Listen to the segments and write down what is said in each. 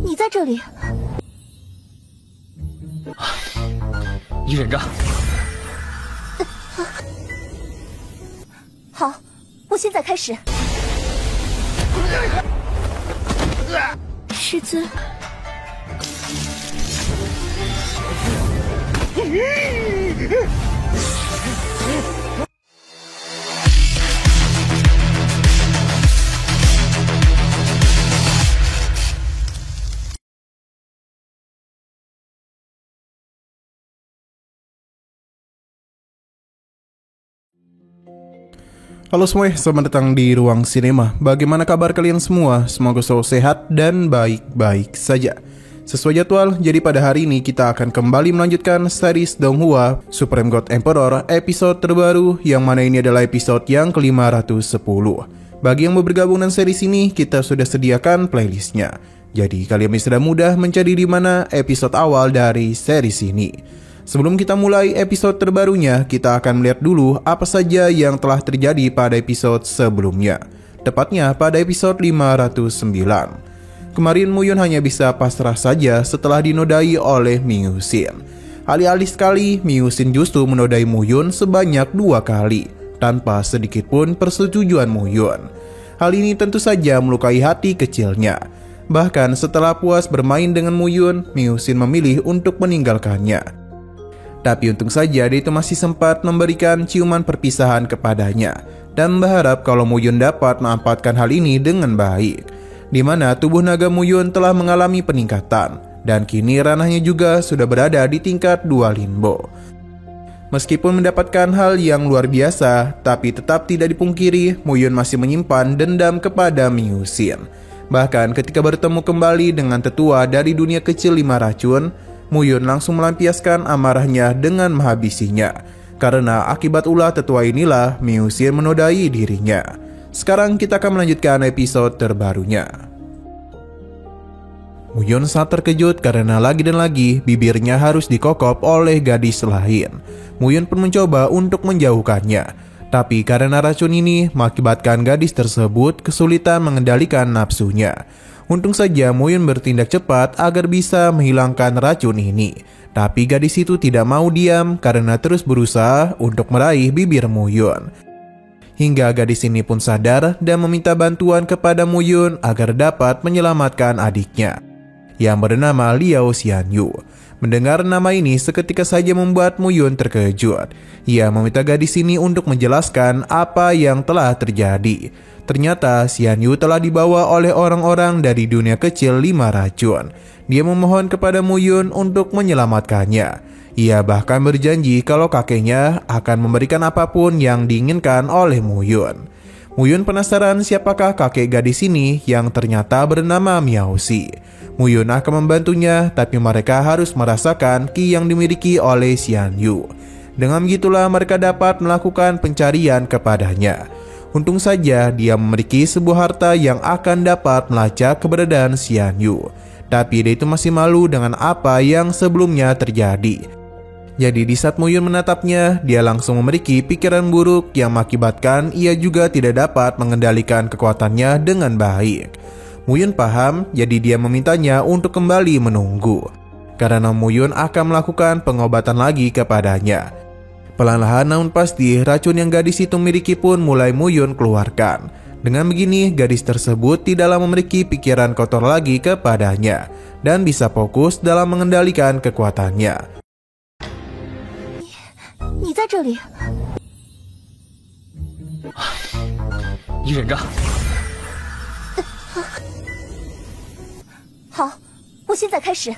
你在这里？你忍着。好，我现在开始。师尊。Halo semuanya, selamat datang di Ruang Sinema. Bagaimana kabar kalian semua? Semoga selalu sehat dan baik-baik saja. Sesuai jadwal, jadi pada hari ini kita akan kembali melanjutkan series Donghua Supreme God Emperor episode terbaru, yang mana ini adalah episode yang ke-510. Bagi yang mau bergabung dengan series ini, kita sudah sediakan playlistnya. Jadi kalian bisa mudah mencari di mana episode awal dari series ini. Sebelum kita mulai episode terbarunya, kita akan melihat dulu apa saja yang telah terjadi pada episode sebelumnya. Tepatnya pada episode 509. Kemarin Muyun hanya bisa pasrah saja setelah dinodai oleh Miyusin. Alih-alih sekali, Miyusin justru menodai Muyun sebanyak 2 kali, tanpa sedikit pun persetujuan Muyun. Hal ini tentu saja melukai hati kecilnya. Bahkan setelah puas bermain dengan Muyun, Miyusin memilih untuk meninggalkannya. Tapi untung saja dia itu masih sempat memberikan ciuman perpisahan kepadanya dan berharap kalau Muyun dapat memanfaatkan hal ini dengan baik. Di mana tubuh naga Muyun telah mengalami peningkatan dan kini ranahnya juga sudah berada di tingkat 2 Linbo. Meskipun mendapatkan hal yang luar biasa, tapi tetap tidak dipungkiri Muyun masih menyimpan dendam kepada Miyusin. Bahkan ketika bertemu kembali dengan tetua dari dunia kecil 5 racun, Muyun langsung melampiaskan amarahnya dengan menghabisinya. Karena akibat ulah tetua inilah Miyusin menodai dirinya. Sekarang kita akan melanjutkan episode terbarunya. Muyun sangat terkejut karena lagi dan lagi bibirnya harus dikokop oleh gadis lain. Muyun pun mencoba untuk menjauhkannya, tapi karena racun ini mengakibatkan gadis tersebut kesulitan mengendalikan nafsunya. Untung saja Muyun bertindak cepat agar bisa menghilangkan racun ini. Tapi gadis itu tidak mau diam karena terus berusaha untuk meraih bibir Muyun. Hingga gadis ini pun sadar dan meminta bantuan kepada Muyun agar dapat menyelamatkan adiknya, yang bernama Liao Xianyu. Mendengar nama ini seketika saja membuat Muyun terkejut. Ia meminta gadis ini untuk menjelaskan apa yang telah terjadi. Ternyata Xianyu telah dibawa oleh orang-orang dari dunia kecil 5 racun. Dia memohon kepada Muyun untuk menyelamatkannya. Ia bahkan berjanji kalau kakeknya akan memberikan apapun yang diinginkan oleh Muyun. Muyun penasaran siapakah kakek gadis ini yang ternyata bernama Miaoxi. Muyun akan membantunya, tapi mereka harus merasakan ki yang dimiliki oleh Xianyu. Dengan begitulah mereka dapat melakukan pencarian kepadanya. Untung saja dia memiliki sebuah harta yang akan dapat melacak keberadaan Xianyu. Tapi dia itu masih malu dengan apa yang sebelumnya terjadi. Jadi di saat Muyun menatapnya, dia langsung memiliki pikiran buruk yang mengakibatkan ia juga tidak dapat mengendalikan kekuatannya dengan baik. Muyun paham, jadi dia memintanya untuk kembali menunggu. Karena Muyun akan melakukan pengobatan lagi kepadanya. Perlahan namun pasti racun yang gadis itu miliki pun mulai Muyun keluarkan. Dengan begini gadis tersebut tidaklah memiliki pikiran kotor lagi kepadanya dan bisa fokus dalam mengendalikan kekuatannya. Ni在这里？你忍着。好，我现在开始。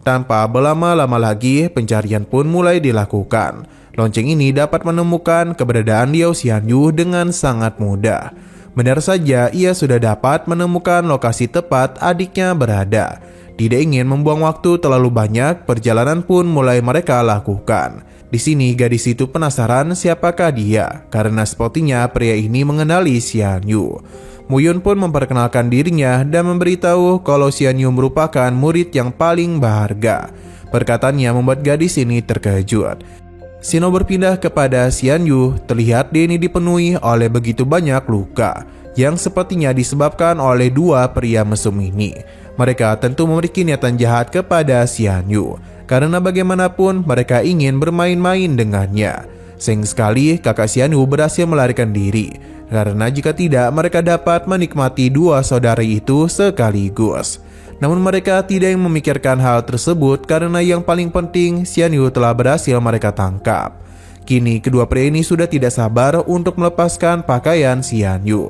Tanpa berlama-lama lagi, pencarian pun mulai dilakukan. Lonceng ini dapat menemukan keberadaan Liao Xianyu dengan sangat mudah. Benar saja, ia sudah dapat menemukan lokasi tepat adiknya berada. Tidak ingin membuang waktu terlalu banyak, perjalanan pun mulai mereka lakukan. Di sini gadis itu penasaran siapakah dia, karena sepertinya pria ini mengenali Xianyu. Muyun pun memperkenalkan dirinya dan memberitahu kalau Xianyu merupakan murid yang paling berharga. Perkataannya membuat gadis ini terkejut. Shino berpindah kepada Xianyu, terlihat dia ini dipenuhi oleh begitu banyak luka yang sepertinya disebabkan oleh 2 pria mesum ini. Mereka tentu memiliki niatan jahat kepada Xian Yu, karena bagaimanapun mereka ingin bermain-main dengannya. Sayang sekali kakak Xian Yu berhasil melarikan diri, karena jika tidak mereka dapat menikmati dua saudari itu sekaligus. Namun mereka tidak yang memikirkan hal tersebut karena yang paling penting Xian Yu telah berhasil mereka tangkap. Kini kedua pria ini sudah tidak sabar untuk melepaskan pakaian Xian Yu.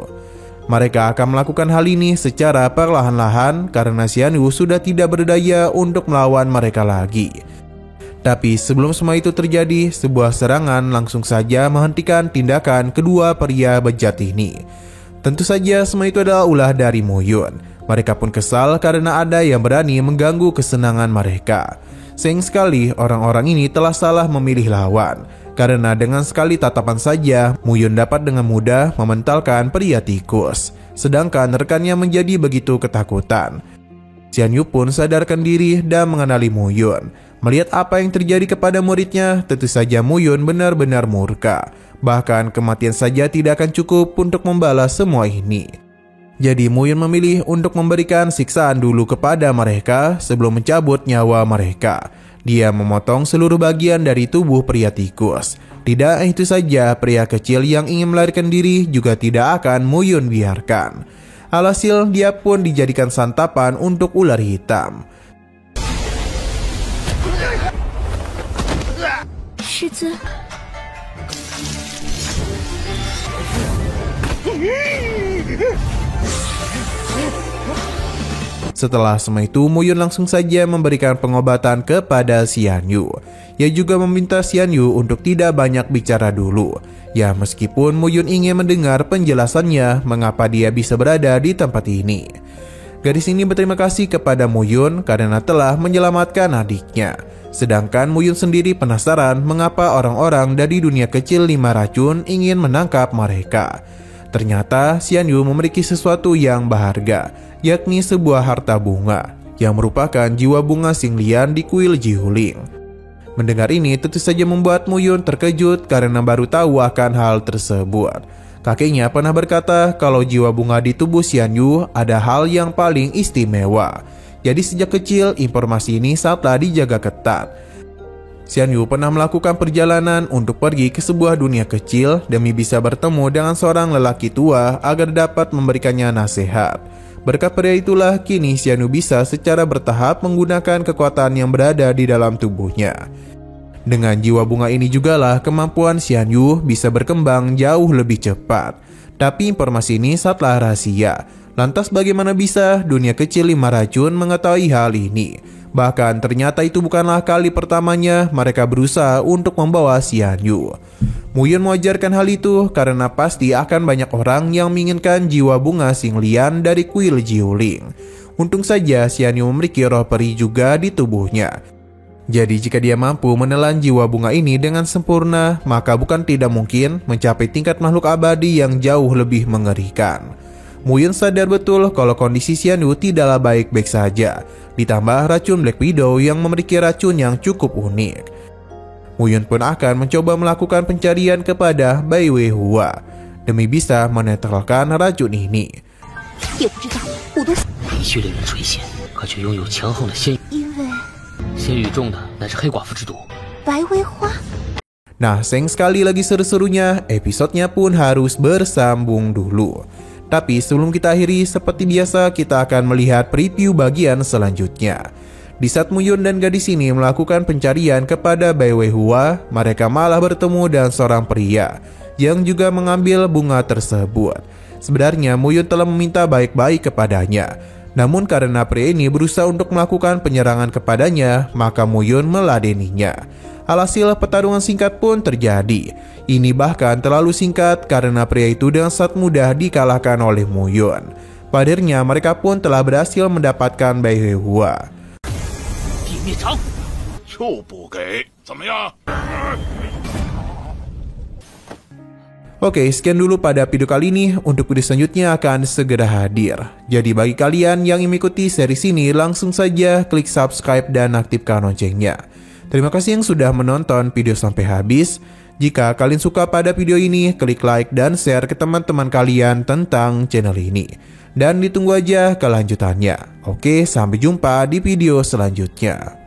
Mereka akan melakukan hal ini secara perlahan-lahan karena Xian Yu sudah tidak berdaya untuk melawan mereka lagi. Tapi sebelum semua itu terjadi, sebuah serangan langsung saja menghentikan tindakan kedua pria bejat ini. Tentu saja semua itu adalah ulah dari Mo Yun. Mereka pun kesal karena ada yang berani mengganggu kesenangan mereka. Sayang sekali orang-orang ini telah salah memilih lawan. Karena dengan sekali tatapan saja, Mo Yun dapat dengan mudah mementalkan pria tikus. Sedangkan rekannya menjadi begitu ketakutan. Xian Yu pun sadarkan diri dan mengenali Mo Yun. Melihat apa yang terjadi kepada muridnya, tentu saja Mo Yun benar-benar murka. Bahkan kematian saja tidak akan cukup untuk membalas semua ini. Jadi Mo Yun memilih untuk memberikan siksaan dulu kepada mereka sebelum mencabut nyawa mereka. Dia memotong seluruh bagian dari tubuh pria tikus. Tidak itu saja, pria kecil yang ingin melarikan diri juga tidak akan Mo Yun biarkan. Alhasil dia pun dijadikan santapan untuk ular hitam. Setelah semua itu, Mo Yun langsung saja memberikan pengobatan kepada Xian Yu. Ia juga meminta Xian Yu untuk tidak banyak bicara dulu. Ya, meskipun Mo Yun ingin mendengar penjelasannya mengapa dia bisa berada di tempat ini. Gadis ini berterima kasih kepada Mo Yun karena telah menyelamatkan adiknya. Sedangkan Mo Yun sendiri penasaran mengapa orang-orang dari dunia kecil 5 racun ingin menangkap mereka. Ternyata Xian Yu memiliki sesuatu yang berharga, yakni sebuah harta bunga yang merupakan jiwa bunga Xinglian di kuil Jiuling. Mendengar ini tentu saja membuat Mo Yun terkejut karena baru tahu akan hal tersebut. Kakeknya pernah berkata kalau jiwa bunga di tubuh Xian Yu ada hal yang paling istimewa. Jadi sejak kecil informasi ini sangatlah dijaga ketat. Xian Yu pernah melakukan perjalanan untuk pergi ke sebuah dunia kecil demi bisa bertemu dengan seorang lelaki tua agar dapat memberikannya nasihat. Berkat pria itulah kini Xian Yu bisa secara bertahap menggunakan kekuatan yang berada di dalam tubuhnya. Dengan jiwa bunga ini jugalah kemampuan Xian Yu bisa berkembang jauh lebih cepat. Tapi informasi ini sangatlah rahasia. Lantas bagaimana bisa dunia kecil 5 racun mengetahui hal ini? Bahkan ternyata itu bukanlah kali pertamanya mereka berusaha untuk membawa Xian Yu. Mo Yun mengajarkan hal itu karena pasti akan banyak orang yang menginginkan jiwa bunga Xinglian dari kuil Jiuling. Untung saja Xian Yu memiliki roh peri juga di tubuhnya. Jadi jika dia mampu menelan jiwa bunga ini dengan sempurna, maka bukan tidak mungkin mencapai tingkat makhluk abadi yang jauh lebih mengerikan. Mo Yun sadar betul kalau kondisi Xian Yu tidaklah baik-baik saja. Ditambah racun Black Widow yang memiliki racun yang cukup unik. Mo Yun pun akan mencoba melakukan pencarian kepada Bai Weihua demi bisa menetralkan racun ini. Nah, sayang sekali lagi seru-serunya, episodenya pun harus bersambung dulu. Tapi sebelum kita akhiri, seperti biasa kita akan melihat preview bagian selanjutnya. Di saat Mo Yun dan gadis ini melakukan pencarian kepada Bai Weihua, mereka malah bertemu dengan seorang pria yang juga mengambil bunga tersebut. Sebenarnya Mo Yun telah meminta baik-baik kepadanya. Namun karena pria ini berusaha untuk melakukan penyerangan kepadanya, maka Mo Yun meladeninya. Alhasil pertarungan singkat pun terjadi. Ini bahkan terlalu singkat karena pria itu dengan sangat mudah dikalahkan oleh Mo Yun. Padahal mereka pun telah berhasil mendapatkan Bai Weihua. Oke, sekian dulu pada video kali ini. Untuk video selanjutnya akan segera hadir. Jadi bagi kalian yang ingin mengikuti series ini, langsung saja klik subscribe dan aktifkan loncengnya. Terima kasih yang sudah menonton video sampai habis. Jika kalian suka pada video ini, klik like dan share ke teman-teman kalian tentang channel ini. Dan ditunggu aja kelanjutannya. Oke, sampai jumpa di video selanjutnya.